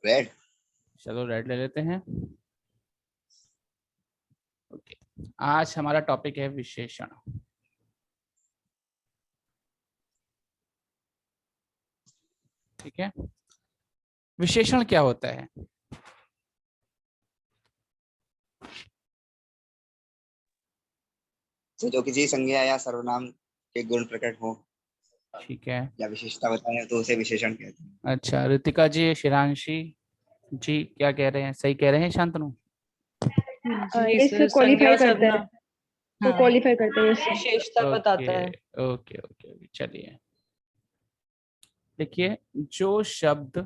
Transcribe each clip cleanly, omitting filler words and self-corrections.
Red. चलो red ले लेते हैं। ओके, आज हमारा टॉपिक है विशेषण। ठीक है, विशेषण क्या होता है? जो किसी संज्ञा या सर्वनाम के गुण प्रकट हो ठीक है, या विशेषता बताए तो उसे विशेषण कहते हैं। अच्छा रितिका जी, शिरांशी जी क्या कह रहे हैं? सही कह रहे हैं शांतनु? जी इससे सर, क्वालिफाई संज्ञा करता है, सर्वनाम तो हाँ क्वालिफाई करते हैं इससे। विशेषता ओके बताता है। ओके ओके ओके, चलिए देखिए, जो शब्द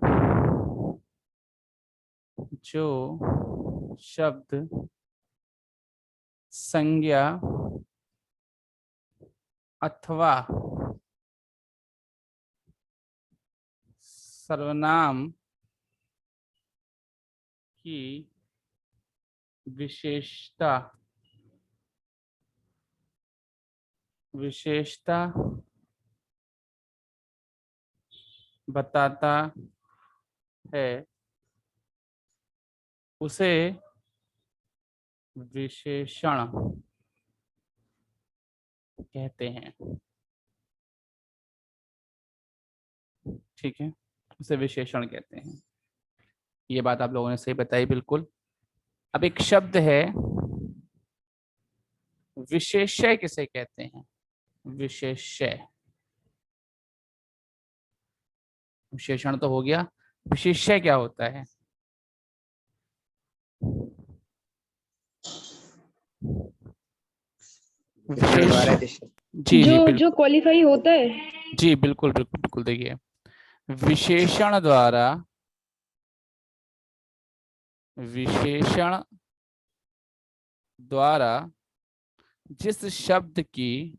संज्ञा अथवा सर्वनाम की विशेषता बताता है उसे विशेषण कहते हैं। ठीक है, उसे विशेषण कहते हैं। ये बात आप लोगों ने सही बताई बिल्कुल। अब एक शब्द है, विशेष्य किसे कहते हैं? विशेष्य, विशेषण तो हो गया, विशेष्य क्या होता है? विशेषण द्वारा विशेष जी जो जी जो बिल्कुल क्वालिफाई होता है, जी बिल्कुल बिल्कुल बिल्कुल। देखिए, विशेषण द्वारा जिस शब्द की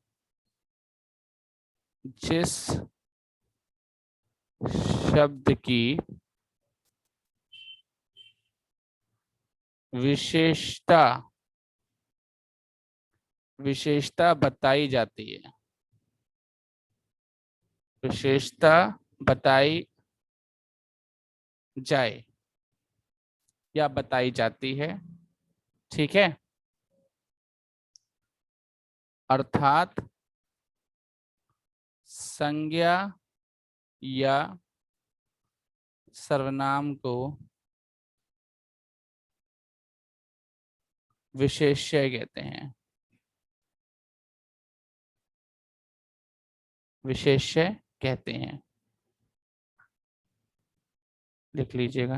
विशेषता बताई जाती है, विशेषता बताई जाए या बताई जाती है। ठीक है, अर्थात संज्ञा या सर्वनाम को विशेष्य कहते हैं, विशेष्य कहते हैं। लिख लीजिएगा।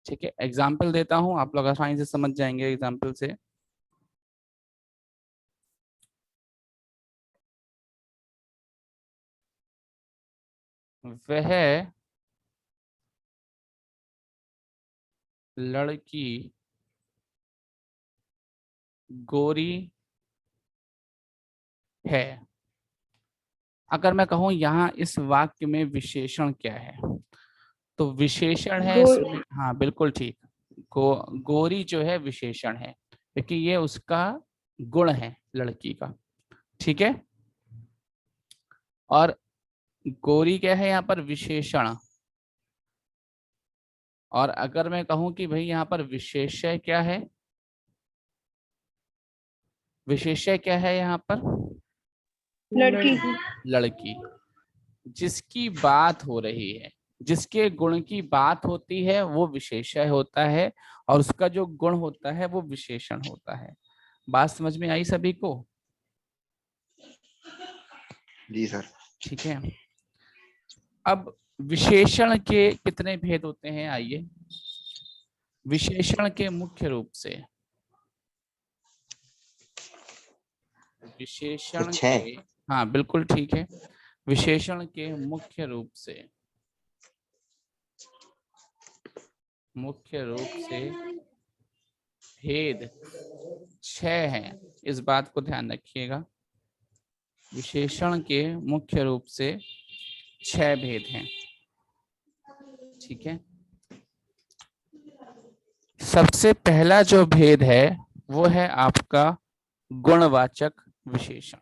ठीक है, एग्जाम्पल देता हूं, आप लोग आसानी से समझ जाएंगे एग्जाम्पल से। वह लड़की गोरी है। अगर मैं कहूं यहाँ इस वाक्य में विशेषण क्या है, तो विशेषण है इसमें, हाँ बिल्कुल ठीक, गोरी जो है विशेषण है, क्योंकि ये उसका गुण है लड़की का। ठीक है, और गोरी क्या है यहाँ पर? विशेषण। और अगर मैं कहूं कि भाई यहाँ पर विशेष्य क्या है, विशेष्य क्या है यहाँ पर? लड़की। लड़की। जिसकी बात हो रही है, जिसके गुण की बात होती है वो विशेष्य होता है, और उसका जो गुण होता है वो विशेषण होता है। बात समझ में आई सभी को? जी सर। ठीक है, अब विशेषण के कितने भेद होते हैं? आइए, विशेषण के मुख्य रूप से, विशेषण छह। के, हाँ बिल्कुल ठीक है, विशेषण के मुख्य रूप से भेद 6 हैं। इस बात को ध्यान रखिएगा, विशेषण के मुख्य रूप से 6 भेद हैं। ठीक है, सबसे पहला जो भेद है वो है आपका गुणवाचक विशेषण।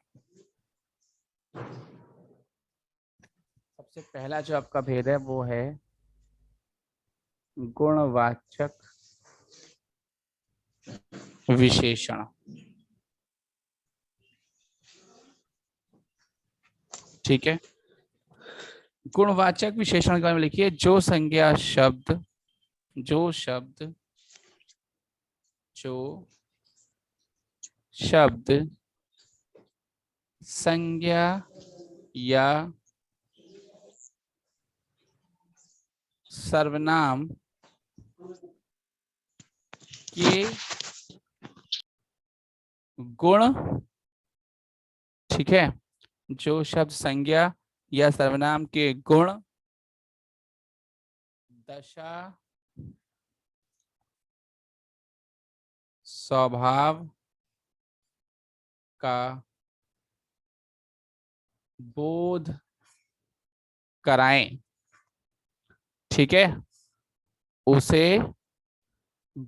सबसे पहला जो आपका भेद है वो है गुणवाचक विशेषण। ठीक है, गुणवाचक विशेषण के बारे में लिखिए जो शब्द जो शब्द संज्ञा या सर्वनाम के गुण, ठीक है, जो शब्द संज्ञा या सर्वनाम के गुण, दशा, स्वभाव का बोध कराएं, ठीक है, उसे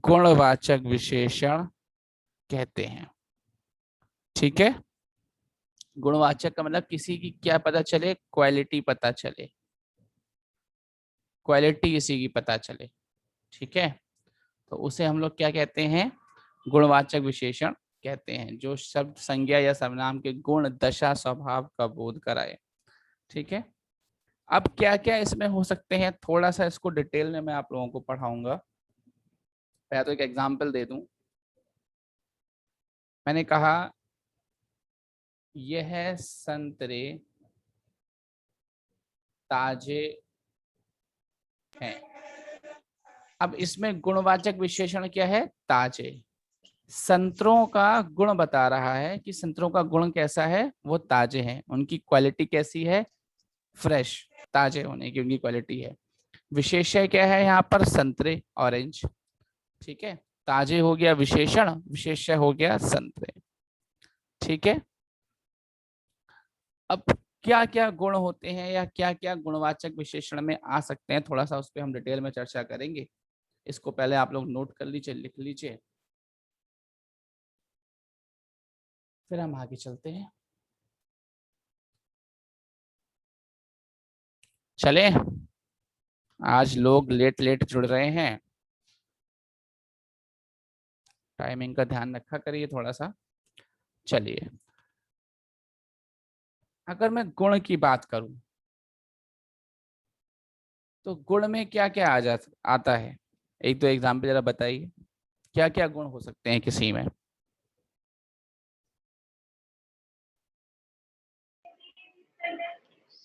गुणवाचक विशेषण कहते हैं। ठीक है, गुणवाचक का मतलब किसी की क्या पता चले, क्वालिटी पता चले, क्वालिटी किसी की पता चले। ठीक है, तो उसे हम लोग क्या कहते हैं, गुणवाचक विशेषण कहते हैं, जो शब्द संज्ञा या सर्वनाम के गुण, दशा, स्वभाव का बोध कराए। ठीक है, अब क्या क्या इसमें हो सकते हैं, थोड़ा सा इसको डिटेल में मैं आप लोगों को पढ़ाऊंगा। पहले तो एक एग्जाम्पल दे दूं। मैंने कहा यह संतरे ताजे हैं। अब इसमें गुणवाचक विशेषण क्या है, ताजे। संतरों का गुण बता रहा है कि संतरों का गुण कैसा है, वो ताजे हैं, उनकी क्वालिटी कैसी है, फ्रेश, ताजे होने की उनकी क्वालिटी है। विशेषण क्या है यहाँ पर, संतरे, ऑरेंज। ठीक है, ताजे हो गया विशेषण, विशेषण हो गया संतरे। ठीक है, अब क्या क्या गुण होते हैं या क्या क्या गुणवाचक विशेषण में आ सकते हैं, थोड़ा सा उस पर हम डिटेल में चर्चा करेंगे। इसको पहले आप लोग नोट कर लीजिए, लिख लीजिए, फिर हम आगे चलते हैं। चले, आज लोग लेट लेट जुड़ रहे हैं, टाइमिंग का ध्यान रखा करिए थोड़ा सा। चलिए, अगर मैं गुण की बात करूं तो गुण में क्या क्या आता है, एक दो एग्जाम्पल जरा बताइए, क्या क्या गुण हो सकते हैं किसी में।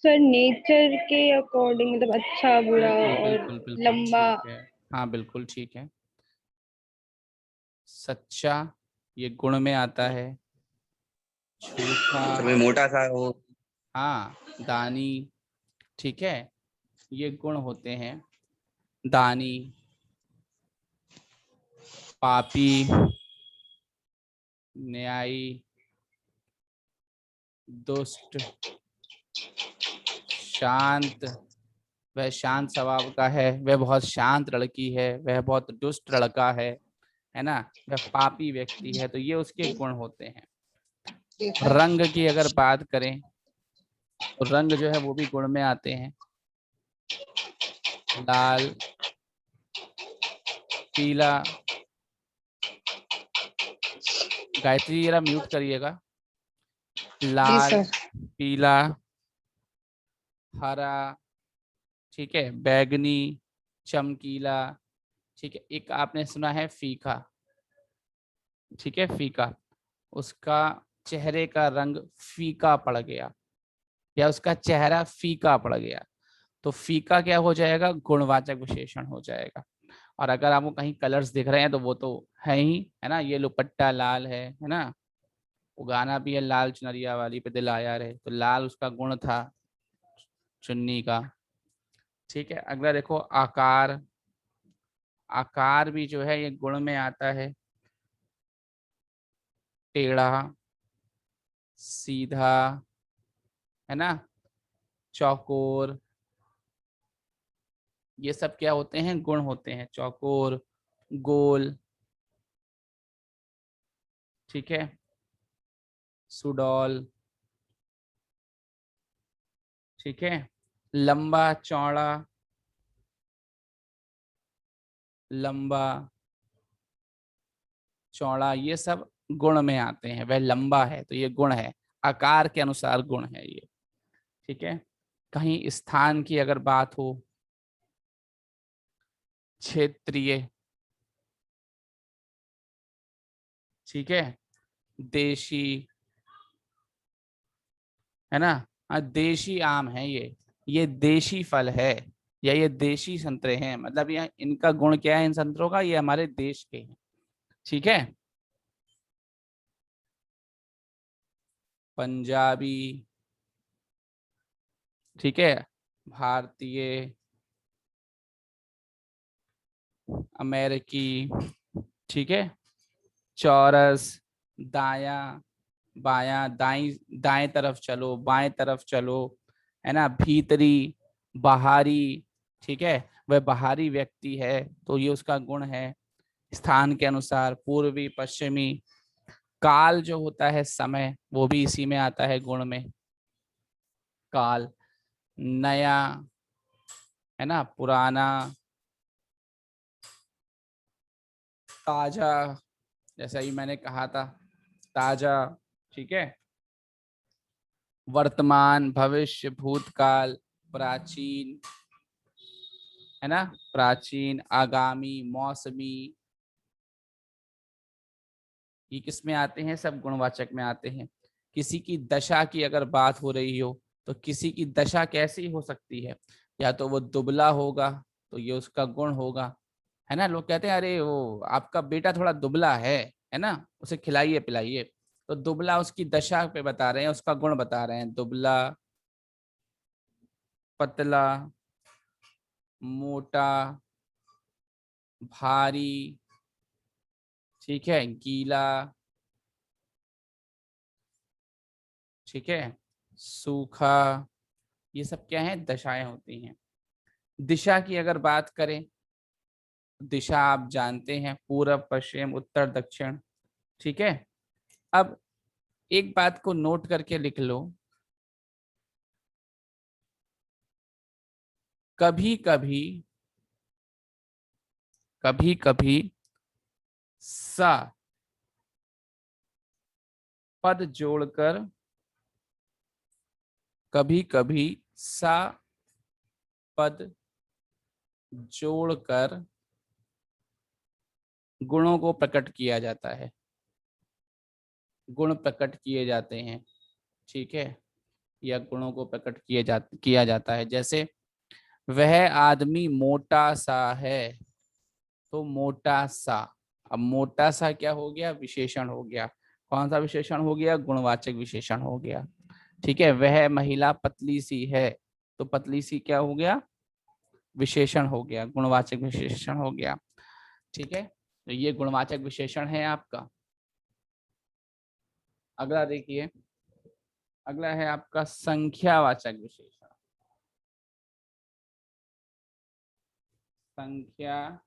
सर नेचर के अकॉर्डिंग, मतलब अच्छा बुरा बिल्कुल और बिल्कुल बिल्कुल लंबा। ठीक है, हाँ बिल्कुल ठीक है। सच्चा, ये गुण में आता है। झूठा, कभी मोटा सा हो। हाँ, दानी, ठीक है, ये गुण होते हैं। दानी, पापी, न्यायी, दुष्ट, शांत, वह शांत स्वभाव का है, वह बहुत शांत लड़की है, वह बहुत दुष्ट लड़का है ना, वह पापी व्यक्ति है, तो ये उसके गुण होते हैं। रंग की अगर बात करें तो रंग जो है वो भी गुण में आते हैं। लाल, पीला, गायत्री जरा म्यूट करिएगा। लाल, पीला, हरा, ठीक है, बैगनी, चमकीला, ठीक है, एक आपने सुना है फीका, ठीक है, फीका, उसका चेहरे का रंग फीका पड़ गया या उसका चेहरा फीका पड़ गया, तो फीका क्या हो जाएगा, गुणवाचक विशेषण हो जाएगा। और अगर आपको कहीं कलर्स दिख रहे हैं तो वो तो है ही, है ना, ये दुपट्टा लाल है ना, वो गाना भी है लाल चुनरिया वाली पे दिल आया रहे, तो लाल उसका गुण था चुन्नी का। ठीक है, अगला देखो आकार, आकार भी जो है ये गुण में आता है। टेढ़ा, सीधा, है ना, चौकोर, ये सब क्या होते हैं, गुण होते हैं। चौकोर, गोल, ठीक है, सुडौल, ठीक है, लंबा चौड़ा, लंबा चौड़ा, ये सब गुण में आते हैं। वह लंबा है तो ये गुण है, आकार के अनुसार गुण है ये। ठीक है। कहीं स्थान की अगर बात हो, क्षेत्रीय, ठीक है, देशी, है ना। हाँ, देशी आम है ये देशी फल है, या ये देशी संतरे हैं, मतलब ये इनका गुण क्या है इन संतरों का, ये हमारे देश के हैं। ठीक है। पंजाबी, ठीक है, भारतीय, अमेरिकी, ठीक है, चौरस, दाया बाया, दाई दाएं तरफ चलो, बाएं तरफ चलो, है ना, भीतरी, बाहरी, ठीक है, वह बाहरी व्यक्ति है तो ये उसका गुण है। स्थान के अनुसार पूर्वी पश्चिमी, काल जो होता है समय, वो भी इसी में आता है गुण में, काल, नया, है ना, पुराना, ताजा, जैसा ही मैंने कहा था, ताजा, ठीक है, वर्तमान, भविष्य, भूतकाल, प्राचीन, है ना, प्राचीन, आगामी, मौसमी, ये किस में आते हैं, सब गुणवाचक में आते हैं। किसी की दशा की अगर बात हो रही हो तो किसी की दशा कैसी हो सकती है, या तो वो दुबला होगा तो ये उसका गुण होगा, है ना। लोग कहते हैं अरे वो आपका बेटा थोड़ा दुबला है ना, उसे खिलाइए पिलाइए, तो दुबला उसकी दशा पे बता रहे हैं, उसका गुण बता रहे हैं, दुबला, पतला, मोटा, भारी, ठीक है, गीला, ठीक है, सूखा, ये सब क्या है, दशाएं होती हैं। दिशा की अगर बात करें, दिशा आप जानते हैं, पूरब, पश्चिम, उत्तर, दक्षिण, ठीक है। अब एक बात को नोट करके लिख लो, कभी कभी, कभी कभी सा पद जोड़कर, कभी कभी सा पद जोड़कर गुणों को प्रकट किया जाता है, गुण प्रकट किए जाते हैं, ठीक है, या गुणों को प्रकट किया जाता है। जैसे वह आदमी मोटा सा है, तो मोटा सा, अब मोटा सा क्या हो गया, विशेषण हो गया। कौन सा विशेषण हो गया, गुणवाचक विशेषण हो गया। ठीक है। वह महिला पतली सी है, तो पतली सी क्या हो गया, विशेषण हो गया, गुणवाचक विशेषण हो गया। ठीक है, तो ये गुणवाचक विशेषण है आपका। अगला देखिए, अगला है आपका संख्यावाचक विशेषण। संख्यावाचक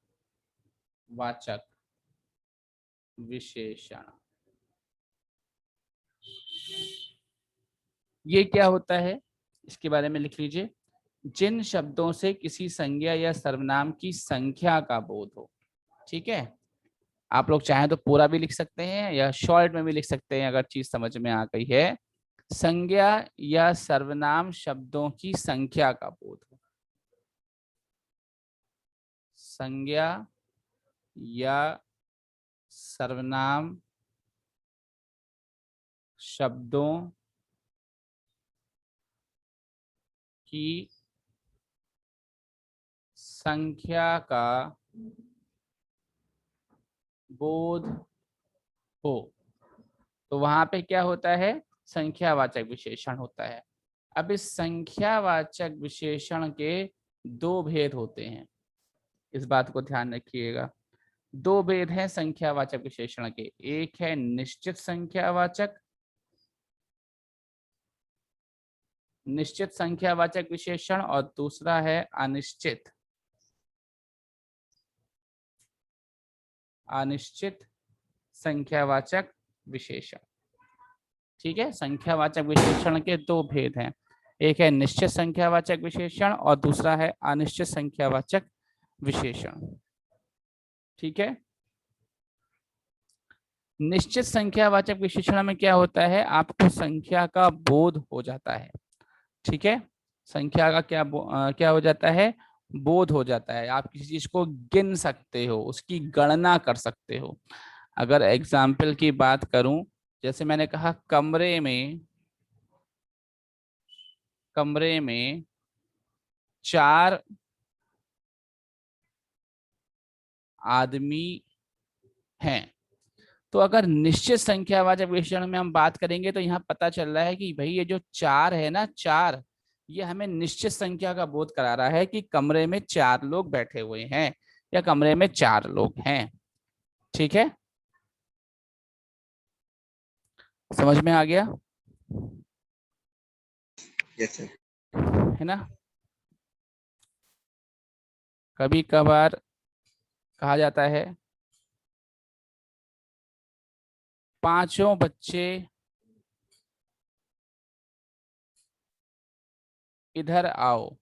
विशेषण, ये क्या होता है, इसके बारे में लिख लीजिए। जिन शब्दों से किसी संज्ञा या सर्वनाम की संख्या का बोध हो, ठीक है। आप लोग चाहें तो पूरा भी लिख सकते हैं या शॉर्ट में भी लिख सकते हैं, अगर चीज समझ में आ गई है। संज्ञा या सर्वनाम शब्दों की संख्या का बोध हो, संज्ञा या सर्वनाम शब्दों की संख्या का बोध हो, तो वहां पे क्या होता है, संख्यावाचक विशेषण होता है। अब इस संख्यावाचक विशेषण के दो भेद होते हैं, इस बात को ध्यान रखिएगा। दो भेद हैं संख्यावाचक विशेषण के, एक है निश्चित संख्यावाचक, निश्चित संख्यावाचक विशेषण, और दूसरा है अनिश्चित, अनिश्चित संख्यावाचक विशेषण। ठीक है, संख्यावाचक विशेषण के दो भेद हैं, एक है निश्चित संख्यावाचक विशेषण और दूसरा है अनिश्चित संख्यावाचक विशेषण। ठीक है, निश्चित संख्यावाचक विशेषण में क्या होता है, आपको संख्या का बोध हो जाता है। ठीक है, संख्या का क्या हो जाता है, बोध हो जाता है। आप किसी चीज को गिन सकते हो, उसकी गणना कर सकते हो। अगर एग्जाम्पल की बात करूं, जैसे मैंने कहा कमरे में 4 आदमी हैं, तो अगर निश्चित संख्यावाचक विशेषण में हम बात करेंगे तो यहाँ पता चल रहा है कि भाई ये जो 4 है ना, 4, ये हमें निश्चित संख्या का बोध करा रहा है कि कमरे में 4 लोग बैठे हुए हैं या कमरे में 4 लोग हैं। ठीक है, समझ में आ गया? Yes sir. है ना, कभी कभार कहा जाता है 5 बच्चे इधर आओ।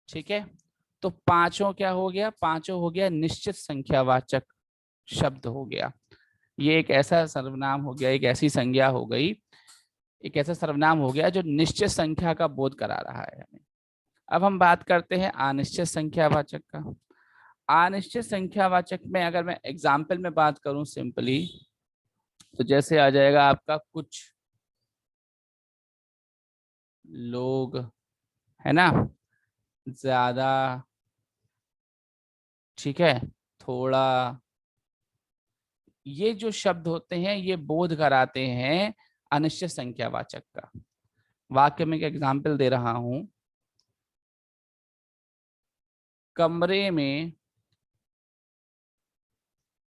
ठीक है, तो 5 क्या हो गया, 5 हो गया निश्चित संख्यावाचक शब्द हो गया। ये एक ऐसा सर्वनाम हो गया, एक ऐसी संज्ञा हो गई, एक ऐसा सर्वनाम हो गया जो निश्चित संख्या का बोध करा रहा है हमें। अब हम बात करते हैं अनिश्चित संख्यावाचक का। अनिश्चित संख्यावाचक में अगर मैं एग्जाम्पल में बात करूं सिंपली, तो जैसे आ जाएगा आपका कुछ लोग, है ना, ज्यादा, ठीक है, थोड़ा, ये जो शब्द होते हैं ये बोध कराते हैं अनिश्चित संख्यावाचक का। वाक्य में एक एग्जाम्पल दे रहा हूं, कमरे में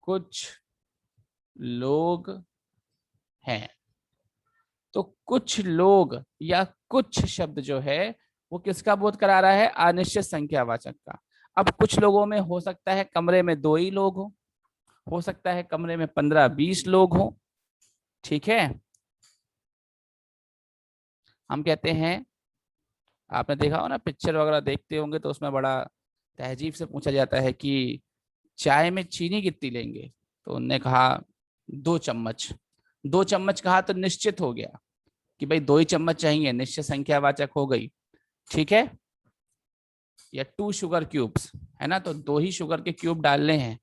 कुछ लोग हैं। तो कुछ लोग या कुछ शब्द जो है वो किसका बोध करा रहा है, अनिश्चित संख्यावाचक का। अब कुछ लोगों में हो सकता है कमरे में 2 ही लोग हो सकता है कमरे में 15-20 लोग हो। ठीक है, हम कहते हैं, आपने देखा हो ना, पिक्चर वगैरह देखते होंगे तो उसमें बड़ा तहजीब से पूछा जाता है कि चाय में चीनी कितनी लेंगे, तो उनने कहा 2 चम्मच। 2 चम्मच कहा तो निश्चित हो गया कि भाई 2 ही चम्मच चाहिए, निश्चित संख्यावाचक हो गई। ठीक है, या 2 शुगर क्यूब्स, है ना, तो 2 ही शुगर के क्यूब डालने हैं।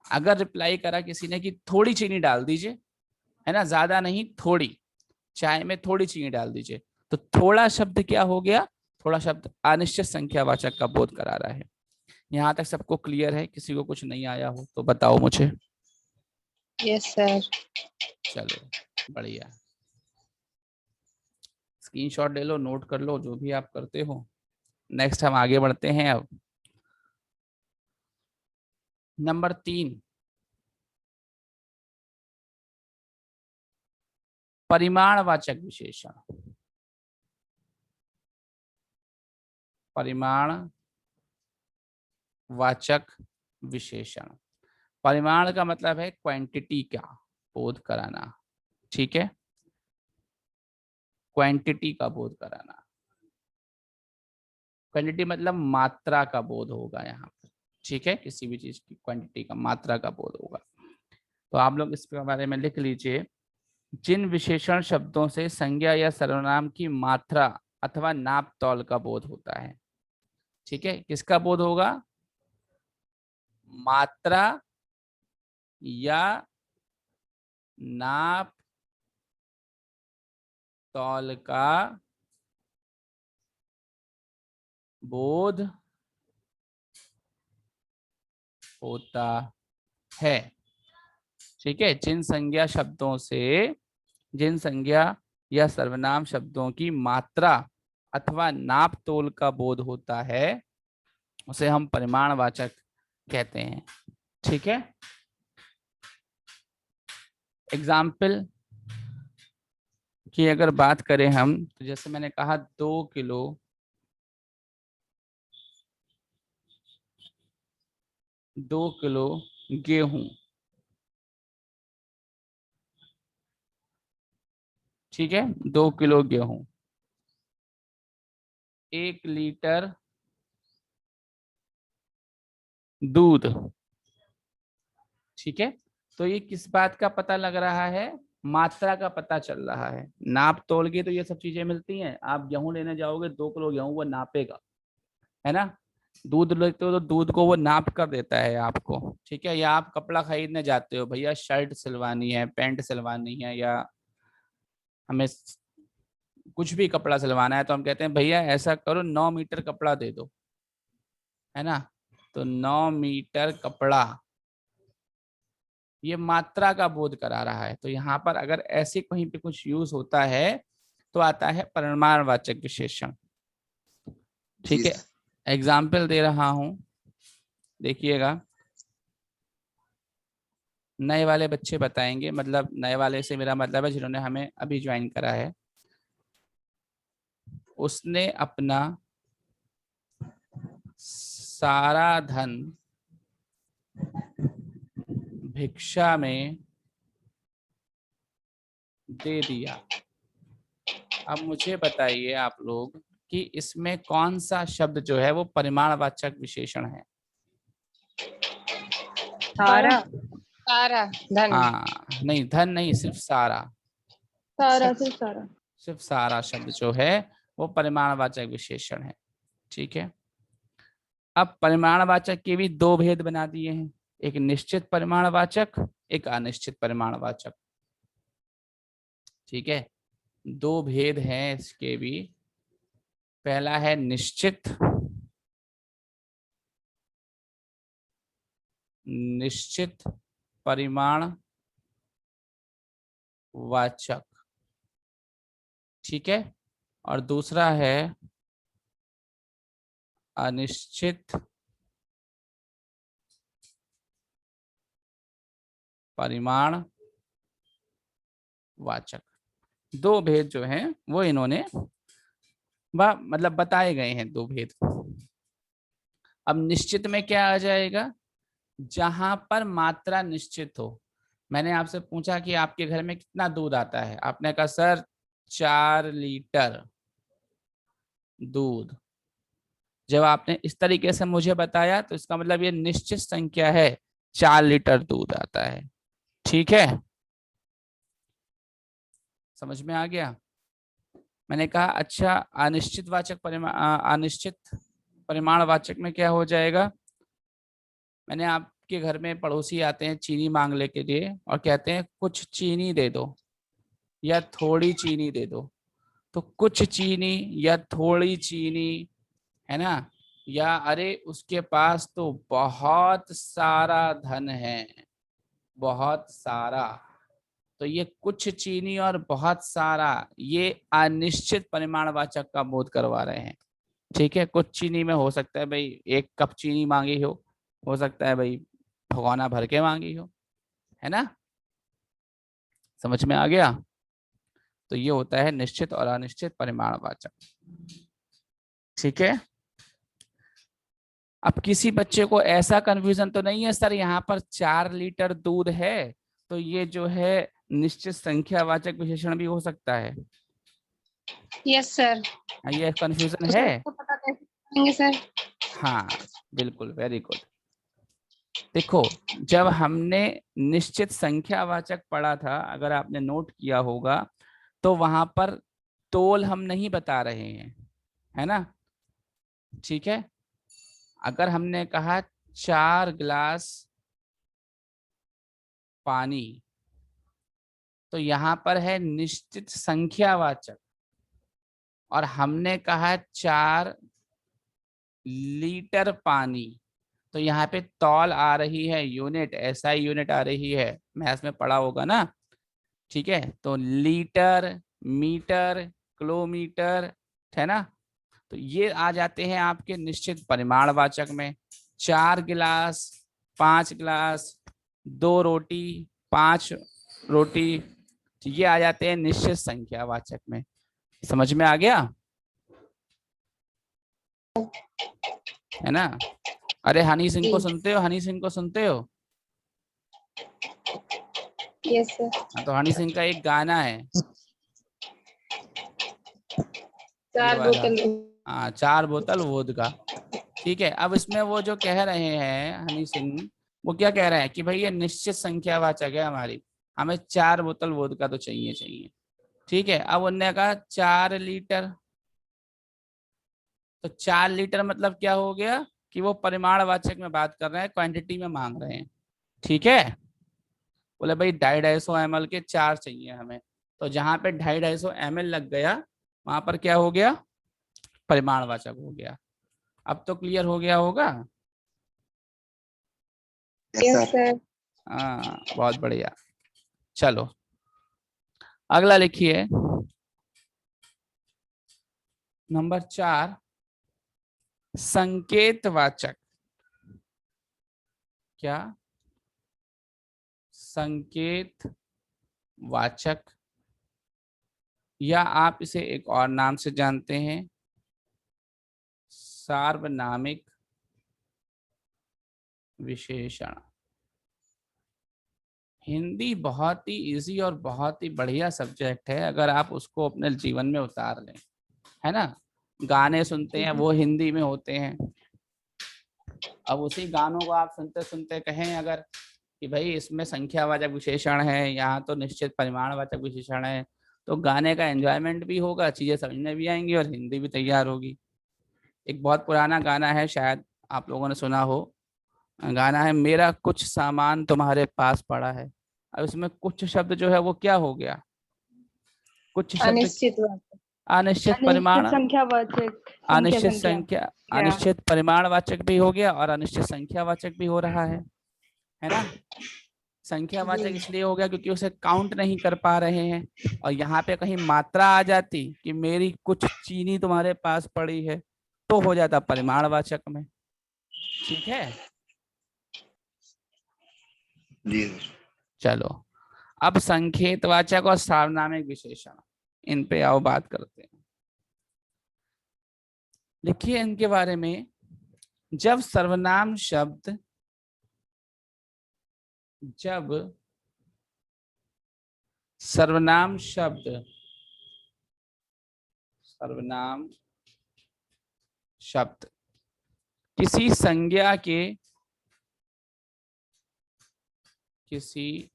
अगर रिप्लाई करा किसी ने कि थोड़ी चीनी डाल दीजिए, है ना, ज्यादा नहीं थोड़ी, चाय में थोड़ी चीनी डाल दीजिए, तो थोड़ा शब्द क्या हो गया, थोड़ा शब्द अनिश्चित संख्यावाचक का बोध करा रहा है। यहाँ तक सबको क्लियर है? किसी को कुछ नहीं आया हो तो बताओ मुझे। Yes sir. चलो बढ़िया, स्क्रीनशॉट ले लो, नोट कर लो जो भी आप करते हो। नेक्स्ट हम आगे बढ़ते हैं। अब नंबर 3, परिमाणवाचक विशेषण। परिमाणवाचक विशेषण, परिमाण का मतलब है क्वांटिटी का बोध कराना। ठीक है, क्वांटिटी का बोध कराना, क्वांटिटी मतलब मात्रा का बोध होगा यहाँ पर। ठीक है, किसी भी चीज की क्वांटिटी का, मात्रा का बोध होगा। तो आप लोग इसके बारे में लिख लीजिए, जिन विशेषण शब्दों से संज्ञा या सर्वनाम की मात्रा अथवा नाप तौल का बोध होता है। ठीक है, किसका बोध होगा, मात्रा या नाप तौल का बोध होता है। ठीक है, जिन संज्ञा शब्दों से, जिन संज्ञा या सर्वनाम शब्दों की मात्रा अथवा नाप तोल का बोध होता है उसे हम परिमाणवाचक कहते हैं। ठीक है, एग्जाम्पल की अगर बात करें हम, तो जैसे मैंने कहा 2 किलो गेहूं। ठीक है, 2 किलो गेहूं। 1 लीटर दूध। ठीक है, तो ये किस बात का पता लग रहा है? मात्रा का पता चल रहा है। नाप तोल के तो ये सब चीजें मिलती हैं। आप गेहूं लेने जाओगे, 2 किलो गेहूं वो नापेगा, है ना। दूध लेते हो तो दूध को वो नाप कर देता है आपको। ठीक है, या आप कपड़ा खरीदने जाते हो, भैया शर्ट सिलवानी है, पैंट सिलवानी है, या हमें कुछ भी कपड़ा सिलवाना है, तो हम कहते हैं भैया ऐसा करो 9 मीटर कपड़ा दे दो, है ना। तो 9 मीटर कपड़ा, ये मात्रा का बोध करा रहा है। तो यहाँ पर अगर ऐसे कहीं पे कुछ यूज होता है तो आता है परिमाणवाचक विशेषण। ठीक जी है, एग्जाम्पल दे रहा हूं, देखिएगा। नए वाले बच्चे बताएंगे, मतलब नए वाले से मेरा मतलब है जिन्होंने हमें अभी ज्वाइन करा है। उसने अपना सारा धन भिक्षा में दे दिया। अब मुझे बताइए आप लोग कि इसमें कौन सा शब्द जो है वो परिमाणवाचक विशेषण है? सारा सारा धन। हाँ, नहीं, धन नहीं, सिर्फ सारा। सारा, सिर्फ सारा। सिर्फ सारा शब्द जो है वो परिमाणवाचक विशेषण है। ठीक है, अब परिमाणवाचक के भी 2 भेद बना दिए हैं, एक निश्चित परिमाणवाचक, एक अनिश्चित परिमाणवाचक। ठीक है, 2 भेद हैं इसके भी। पहला है निश्चित, निश्चित परिमाण वाचक। ठीक है, और दूसरा है अनिश्चित परिमाण वाचक। 2 भेद जो हैं वो इन्होंने मतलब बताए गए हैं, 2 भेद। अब निश्चित में क्या आ जाएगा? जहां पर मात्रा निश्चित हो। मैंने आपसे पूछा कि आपके घर में कितना दूध आता है, आपने कहा सर 4 लीटर दूध। जब आपने इस तरीके से मुझे बताया तो इसका मतलब ये निश्चित संख्या है, 4 लीटर दूध आता है। ठीक है, समझ में आ गया? मैंने कहा अच्छा, अनिश्चित वाचक अनिश्चित परिमाणवाचक में क्या हो जाएगा? मैंने आपके घर में पड़ोसी आते हैं चीनी मांगने के लिए और कहते हैं कुछ चीनी दे दो या थोड़ी चीनी दे दो। तो कुछ चीनी या थोड़ी चीनी, है ना, या अरे उसके पास तो बहुत सारा धन है, बहुत सारा। तो ये कुछ चीनी और बहुत सारा, ये अनिश्चित परिमाणवाचक का बोध करवा रहे हैं। ठीक है, कुछ चीनी में हो सकता है भाई 1 कप चीनी मांगी हो सकता है भाई भगोना भर के मांगी हो, है ना। समझ में आ गया? तो ये होता है निश्चित और अनिश्चित परिमाणवाचक। ठीक है, अब किसी बच्चे को ऐसा कंफ्यूजन तो नहीं है सर यहाँ पर 4 लीटर दूध है तो ये जो है निश्चित संख्यावाचक विशेषण भी हो सकता है? Yes sir. ये कंफ्यूजन तो है? इसको पता कैसे करेंगे सर? हाँ बिल्कुल, वेरी गुड। देखो, जब हमने निश्चित संख्यावाचक पढ़ा था, अगर आपने नोट किया होगा, तो वहां पर तोल हम नहीं बता रहे हैं, है ना। ठीक है, अगर हमने कहा 4 गिलास पानी, तो यहाँ पर है निश्चित संख्यावाचक, और हमने कहा 4 लीटर पानी, तो यहाँ पे तौल आ रही है, यूनिट, एसआई यूनिट आ रही है, मैथ्स में पढ़ा होगा ना। ठीक है, तो लीटर, मीटर, किलोमीटर, है ना। तो ये आ जाते हैं आपके निश्चित परिमाणवाचक में। 4 गिलास, 5 गिलास, 2 रोटी, 5 रोटी, ये आ जाते हैं निश्चित संख्यावाचक में। समझ में आ गया? है ना। अरे हनी सिंह को सुनते हो? हनी सिंह को सुनते हो? Yes sir. हाँ, तो हनी सिंह का एक गाना है, ये 4 वाला, बोतल हाँ 4 बोतल वोदका। ठीक है, अब इसमें वो जो कह रहे हैं हनी सिंह, वो क्या कह रहे हैं कि भाई ये निश्चित संख्यावाचक है हमारी, हमें 4 बोतल वोदका तो चाहिए चाहिए। ठीक है, अब उनने कहा 4 लीटर, तो 4 लीटर मतलब क्या हो गया कि वो परिमाणवाचक में बात कर रहे हैं, क्वांटिटी में मांग रहे हैं। ठीक है, बोले भाई 250-250 ml के 4 चाहिए हमें, तो जहां पे 250-250 ml लग गया वहां पर क्या हो गया, परिमाणवाचक हो गया। अब तो क्लियर हो गया होगा। Yes yes sir. सर। हाँ बहुत बढ़िया। चलो अगला लिखिए, नंबर 4, संकेतवाचक। क्या? संकेतवाचक, या आप इसे एक और नाम से जानते हैं, सार्वनामिक विशेषण। हिंदी बहुत ही इजी और बहुत ही बढ़िया सब्जेक्ट है अगर आप उसको अपने जीवन में उतार लें, है ना। गाने सुनते हैं वो हिंदी में होते हैं, अब उसी गानों को आप सुनते सुनते कहें अगर कि भाई इसमें संख्यावाचक विशेषण है, यहाँ तो निश्चित परिमाणवाचक विशेषण है, तो गाने का एंजॉयमेंट भी होगा, चीजें समझ में भी आएंगी और हिंदी भी तैयार होगी। एक बहुत पुराना गाना है, शायद आप लोगों ने सुना हो, गाना है मेरा कुछ सामान तुम्हारे पास पड़ा है। अब इसमें कुछ शब्द जो है वो क्या हो गया, कुछ शब्द अनिश्चित वाचक। अनिश्चित अनिश्चित परिमाण, संख्यावाचक। अनिश्चित संख्या। संख्या, क्या? अनिश्चित परिमाणवाचक भी हो गया और अनिश्चित संख्यावाचक भी हो रहा है ना। संख्यावाचक इसलिए हो गया क्योंकि उसे काउंट नहीं कर पा रहे हैं, और यहाँ पे कहीं मात्रा आ जाती कि मेरी कुछ चीनी तुम्हारे पास पड़ी है, तो हो जाता परिमाणवाचक में। ठीक है, जी सर। चलो अब संकेतवाचक और सार्वनामिक विशेषण, इन पे आओ बात करते हैं। लिखिए इनके बारे में, जब सर्वनाम शब्द, जब सर्वनाम शब्द, सर्वनाम शब्द किसी संज्ञा के, किसी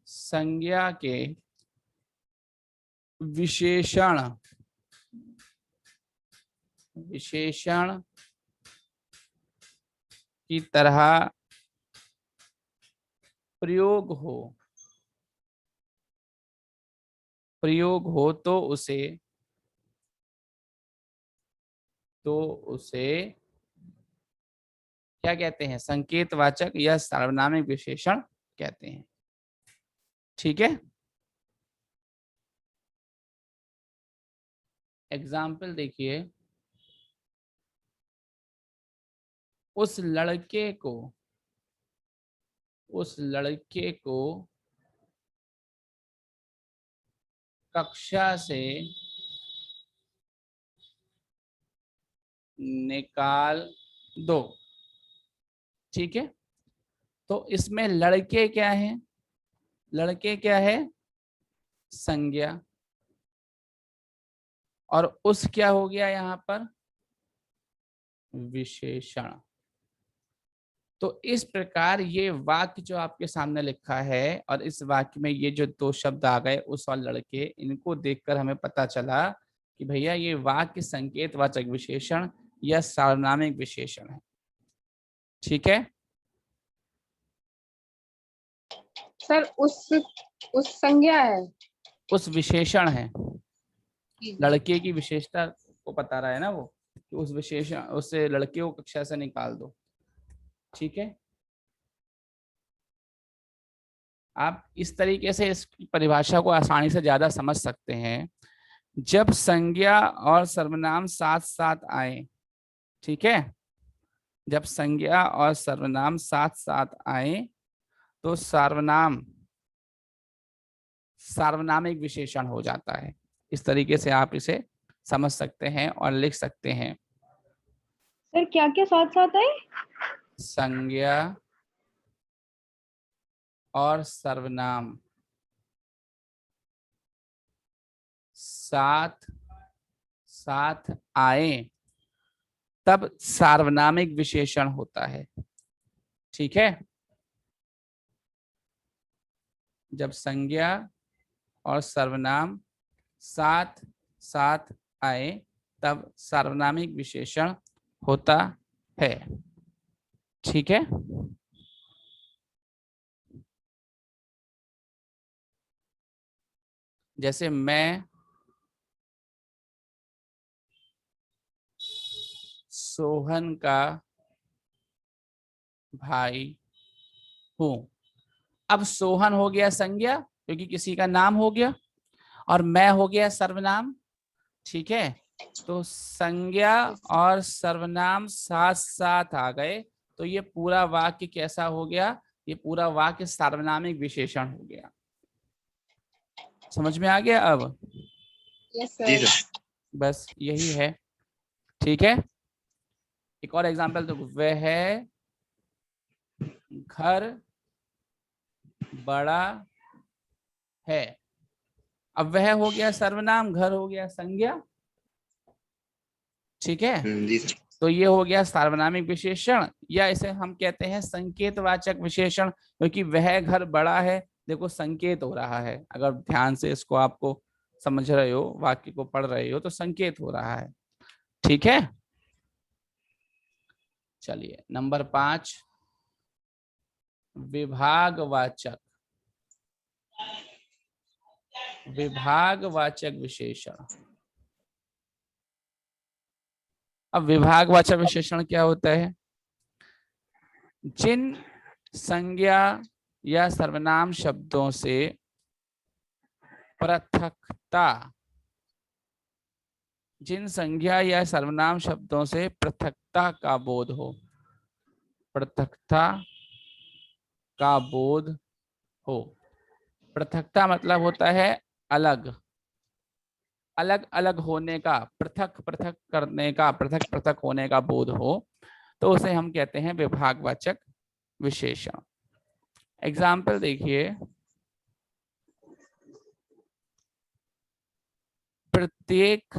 संज्ञा के विशेषण, विशेषण की तरह प्रयोग हो, प्रयोग हो तो उसे, तो उसे क्या कहते हैं, संकेतवाचक या सार्वनामिक विशेषण कहते हैं। ठीक है, एग्जाम्पल देखिए, उस लड़के को, उस लड़के को कक्षा से निकाल दो। ठीक है, तो इसमें लड़के क्या है, लड़के क्या है, संज्ञा, और उस क्या हो गया यहाँ पर, विशेषण। तो इस प्रकार ये वाक्य जो आपके सामने लिखा है, और इस वाक्य में ये जो 2 शब्द आ गए उस और लड़के, इनको देखकर हमें पता चला कि भैया ये वाक्य संकेतवाचक विशेषण या सार्वनामिक विशेषण है। ठीक है, सर उस संज्ञा है। उस विशेषण है, लड़के की विशेषता को बता रहा है ना वो, कि उस विशेषण, उससे लड़के को कक्षा से निकाल दो। ठीक है, आप इस तरीके से इस परिभाषा को आसानी से ज्यादा समझ सकते हैं। जब संज्ञा और सर्वनाम साथ साथ आए, ठीक है, जब संज्ञा और सर्वनाम साथ साथ आए तो सर्वनाम सार्वनामिक विशेषण हो जाता है। इस तरीके से आप इसे समझ सकते हैं और लिख सकते हैं। सर क्या क्या साथ साथ है? संज्ञा और सर्वनाम साथ साथ आए तब सार्वनामिक विशेषण होता है। ठीक है, जब संज्ञा और सर्वनाम साथ साथ आए तब सार्वनामिक विशेषण होता है। ठीक है, जैसे मैं सोहन का भाई हूं। अब सोहन हो गया संज्ञा क्योंकि किसी का नाम हो गया, और मैं हो गया सर्वनाम। ठीक है, तो संज्ञा और सर्वनाम साथ साथ आ गए तो ये पूरा वाक्य कैसा हो गया? ये पूरा वाक्य सार्वनामिक विशेषण हो गया। समझ में आ गया अब? यस जी सर। सर। बस यही है। ठीक है, एक और एग्जांपल तो, वह घर बड़ा है। अब वह हो गया सर्वनाम, घर हो गया संज्ञा। ठीक है, जी सर। तो ये हो गया सार्वनामिक विशेषण, या इसे हम कहते हैं संकेतवाचक विशेषण, क्योंकि वह घर बड़ा है। देखो संकेत हो रहा है, अगर ध्यान से इसको आपको समझ रहे हो, वाक्य को पढ़ रहे हो, तो संकेत हो रहा है। ठीक है, चलिए नंबर 5, विभागवाचक विभागवाचक विशेषण। अब विभागवाचक विशेषण क्या होता है? जिन संज्ञा या सर्वनाम शब्दों से पृथकता जिन संज्ञा या सर्वनाम शब्दों से पृथकता का बोध हो, पृथकता का बोध हो। पृथकता मतलब होता है अलग, अलग अलग होने का, पृथक पृथक करने का, पृथक पृथक होने का बोध हो, तो उसे हम कहते हैं विभागवाचक विशेषण। एग्जाम्पल देखिए, प्रत्येक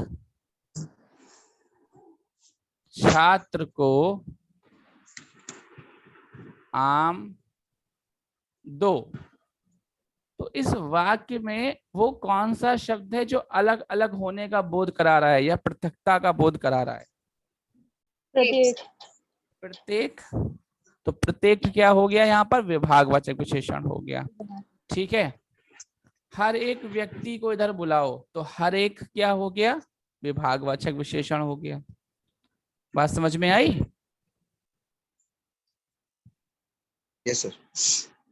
छात्र को आम दो। तो इस वाक्य में वो कौन सा शब्द है जो अलग अलग होने का बोध करा रहा है या पृथकता का बोध करा रहा है? प्रत्येक। प्रत्येक। तो प्रत्येक क्या हो गया? यहाँ पर विभागवाचक विशेषण हो गया। ठीक है, हर एक व्यक्ति को इधर बुलाओ, तो हर एक क्या हो गया? विभागवाचक विशेषण हो गया। बात समझ में आई? Yes sir.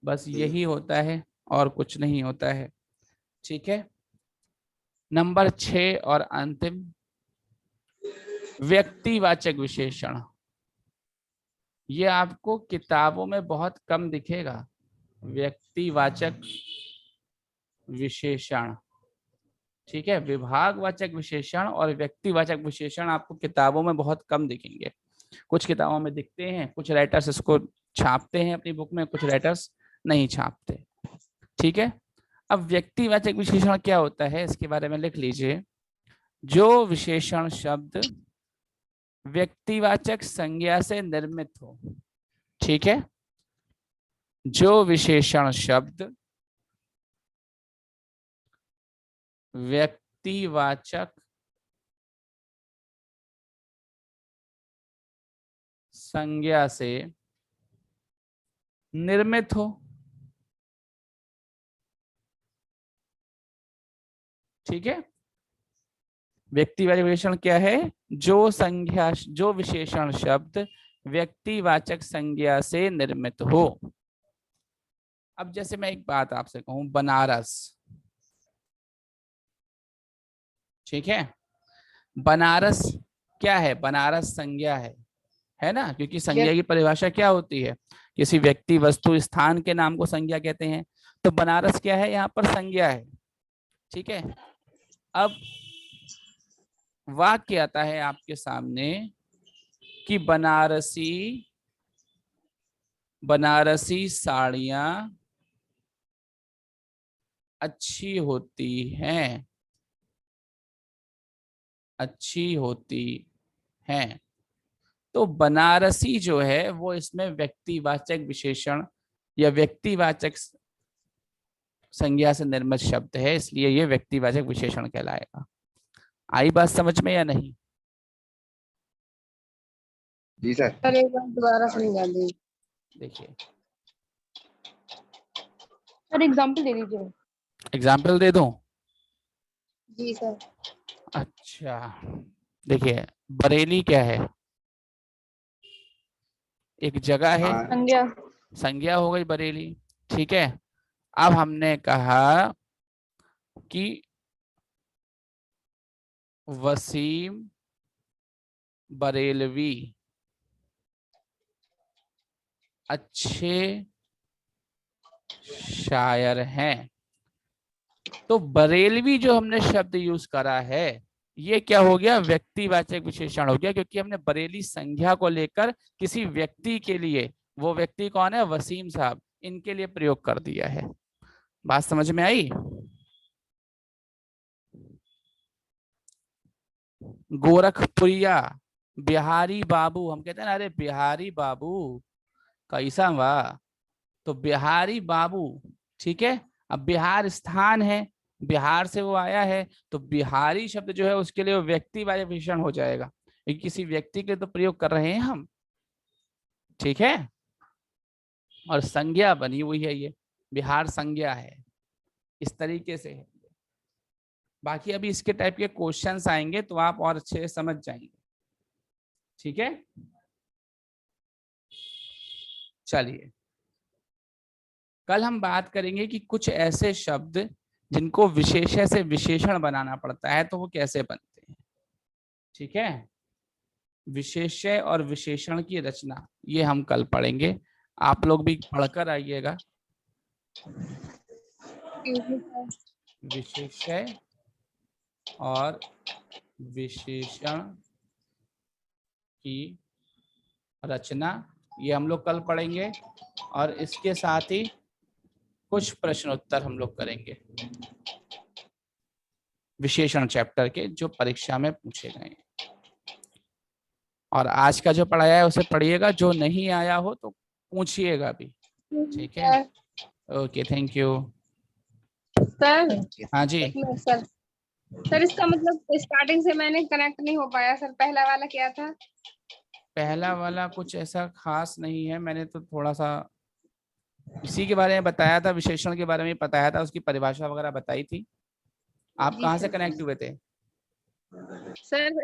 बस यही होता है और कुछ नहीं होता है। ठीक है, नंबर 6 और अंतिम, व्यक्तिवाचक विशेषण। ये आपको किताबों में बहुत कम दिखेगा, व्यक्तिवाचक विशेषण। ठीक है, विभागवाचक विशेषण और व्यक्तिवाचक विशेषण आपको किताबों में बहुत कम दिखेंगे। कुछ किताबों में दिखते हैं, कुछ राइटर्स इसको छापते हैं अपनी बुक में, कुछ राइटर्स नहीं छापते। ठीक है, अब व्यक्तिवाचक विशेषण क्या होता है इसके बारे में लिख लीजिए। जो विशेषण शब्द व्यक्तिवाचक संज्ञा से निर्मित हो। ठीक है, जो विशेषण शब्द व्यक्तिवाचक संज्ञा से निर्मित हो। ठीक है, व्यक्तिवाचक विशेषण क्या है? जो विशेषण शब्द व्यक्तिवाचक संज्ञा से निर्मित हो। अब जैसे मैं एक बात आपसे कहूं, बनारस। ठीक है, बनारस क्या है? बनारस संज्ञा है ना? क्योंकि संज्ञा की परिभाषा क्या होती है? किसी व्यक्ति, वस्तु, स्थान के नाम को संज्ञा कहते हैं। तो बनारस क्या है? यहाँ पर संज्ञा है। ठीक है, अब वाक्य आता है आपके सामने कि बनारसी साड़ियां अच्छी होती हैं। अच्छी होती हैं। तो बनारसी जो है वो इसमें व्यक्तिवाचक विशेषण या व्यक्तिवाचक संज्ञा से निर्मित शब्द है, इसलिए ये व्यक्तिवाचक विशेषण कहलाएगा। आई बात समझ में या नहीं? जी सर। सर एक बार दोबारा समझा दीजिए। देखिए सर एग्जाम्पल दे दीजिए। एग्जाम्पल दे दूं? जी सर। अच्छा देखिए, बरेली क्या है? एक जगह है, हाँ संज्ञा। संज्ञा हो गई बरेली। ठीक है, अब हमने कहा कि वसीम बरेलवी अच्छे शायर हैं। तो बरेलवी जो हमने शब्द यूज करा है ये क्या हो गया? व्यक्तिवाचक विशेषण हो गया, क्योंकि हमने बरेली संज्ञा को लेकर किसी व्यक्ति के लिए, वो व्यक्ति कौन है? वसीम साहब, इनके लिए प्रयोग कर दिया है। बात समझ में आई? गोरखपुरिया, बिहारी बाबू, हम कहते हैं ना अरे बिहारी बाबू कैसा वाह, तो बिहारी बाबू। ठीक है, अब बिहार स्थान है, बिहार से वो आया है, तो बिहारी शब्द जो है उसके लिए वो व्यक्तिवाचक विशेषण हो जाएगा, क्योंकि किसी व्यक्ति के तो प्रयोग कर रहे हैं हम। ठीक है, और संज्ञा बनी हुई है, ये बिहार संज्ञा है, इस तरीके से है। बाकी अभी इसके टाइप के क्वेश्चंस आएंगे तो आप और अच्छे से समझ जाएंगे। ठीक है, चलिए कल हम बात करेंगे कि कुछ ऐसे शब्द जिनको विशेष्य से विशेषण बनाना पड़ता है तो वो कैसे बनते हैं। ठीक है, विशेष्य और विशेषण की रचना ये हम कल पढ़ेंगे, आप लोग भी पढ़कर आइएगा। विशेष्य और विशेषण की रचना ये हम लोग कल पढ़ेंगे, और इसके साथ ही कुछ प्रश्न उत्तर हम लोग करेंगे विशेषण चैप्टर के जो परीक्षा में पूछे गए हैं। और आज का जो पढ़ाया है उसे पढ़िएगा, जो नहीं आया हो तो पूछिएगा भी। ठीक है, ओके, थैंक यू। सर हाँ जी, एक मिनट सर। सर इसका मतलब स्टार्टिंग से मैंने कनेक्ट नहीं हो पाया सर, पहला वाला क्या था? पहला वाला कुछ ऐसा खास नहीं है, मैंने तो थोड़ा सा इसी के बारे में बताया था, विशेषण के बारे में बताया था, उसकी परिभाषा वगैरह बताई थी। आप जी कहाँ से सर। कनेक्ट हुए थे? सर